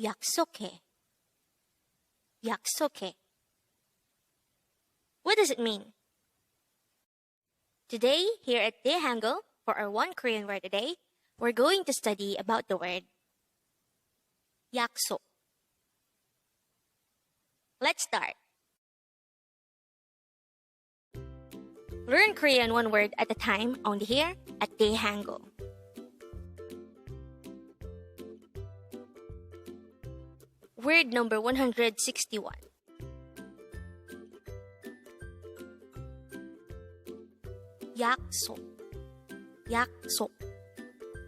약속해. 약속해. What does it mean? Today, here at Dae-Hangul, for our one Korean word a day, we're going to study about the word 약속. Let's start. Learn Korean one word at a time only here at Dae-Hangul. Word number 161. 약속. 약속.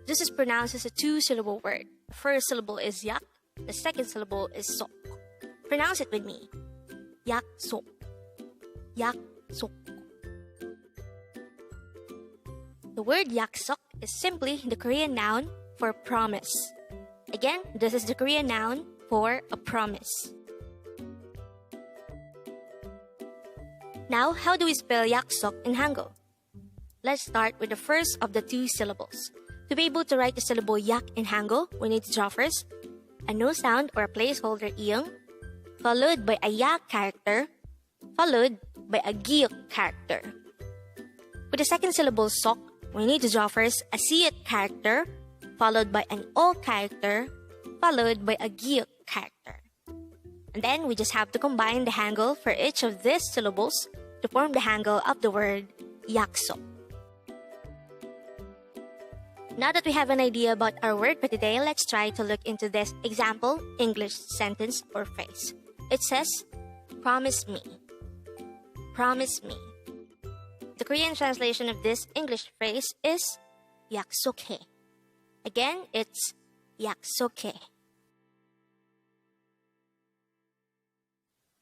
This is pronounced as a two-syllable word. The first syllable is yak, the second syllable is sok. Pronounce it with me. 약속. 약속. The word yaksok is simply the Korean noun for promise. Again, this is the Korean noun for a promise. Now, how do we spell yaksok in Hangul? Let's start with the first of the two syllables. To be able to write the syllable yak in Hangul, we need to draw first a no sound or a placeholder iyong, followed by a yak character, followed by a giyok character. With the second syllable sok, we need to draw first a siyat character, followed by an o character, followed by a giyok character. And then we just have to combine the Hangul for each of these syllables to form the Hangul of the word yaksok. Now that we have an idea about our word for today, let's try to look into this example English sentence or phrase. It says, promise me. Promise me. The Korean translation of this English phrase is 약속해. Again, it's 약속해.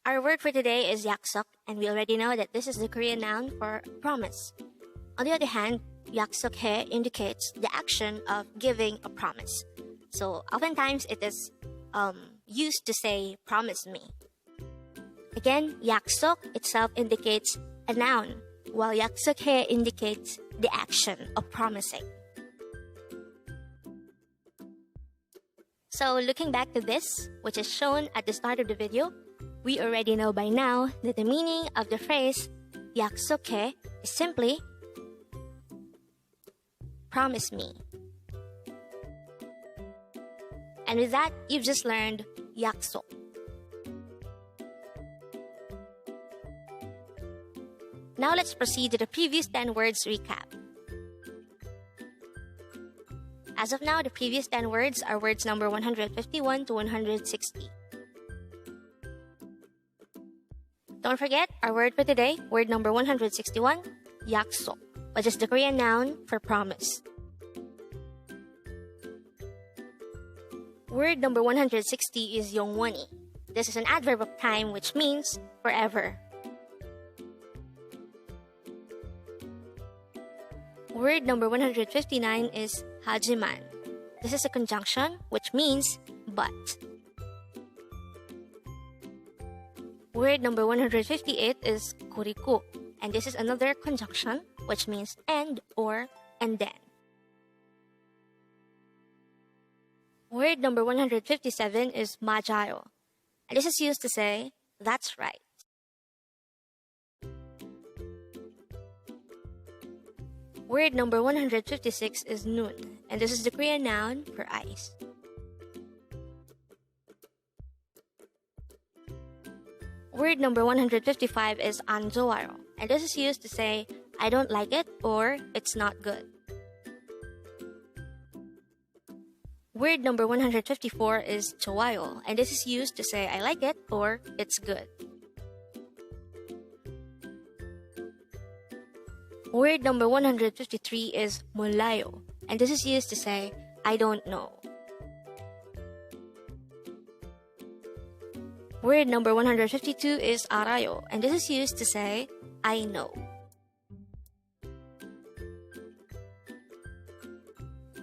Our word for today is yaksok, and we already know that this is the Korean noun for promise. On the other hand, 약속해 indicates the action of giving a promise. So oftentimes it is used to say promise me. Again, yaksok itself indicates a noun, while 약속해 indicates the action of promising. So looking back to this, which is shown at the start of the video, we already know by now that the meaning of the phrase 약속해 is simply promise me. And with that, you've just learned yaksok. Now let's proceed to the previous 10 words recap. As of now, the previous 10 words are words number 151 to 160. Don't forget, our word for today, word number 161, yaksok, which is the Korean noun for promise. Word number 160 is 영원히. This is an adverb of time which means forever. Word number 159 is 하지만. This is a conjunction which means but. Word number 158 is kuriku, and this is another conjunction which means and or and then. Word number 157 is 맞아요, and this is used to say that's right. Word number 156 is 눈, and this is the Korean noun for eyes. Word number 155 is 안 좋아요, and this is used to say I don't like it or it's not good. Word number 154 is 좋아요, and this is used to say I like it or it's good. Word number 153 is 몰라요, and this is used to say I don't know. Word number 152 is 알아요, and this is used to say I know.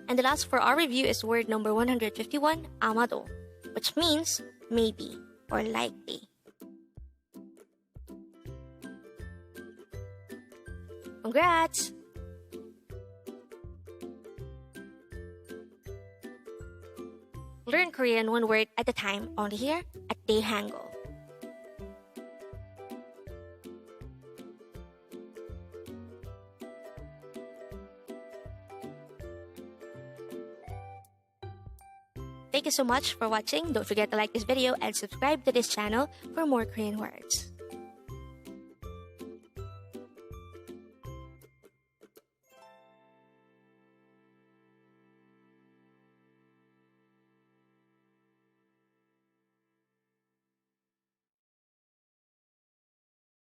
And the last for our review is word number 151, 아마도, which means maybe or likely. Congrats! Learn Korean one word at a time only here at Dae-Hangul. Thank you so much for watching. Don't forget to like this video and subscribe to this channel for more Korean words.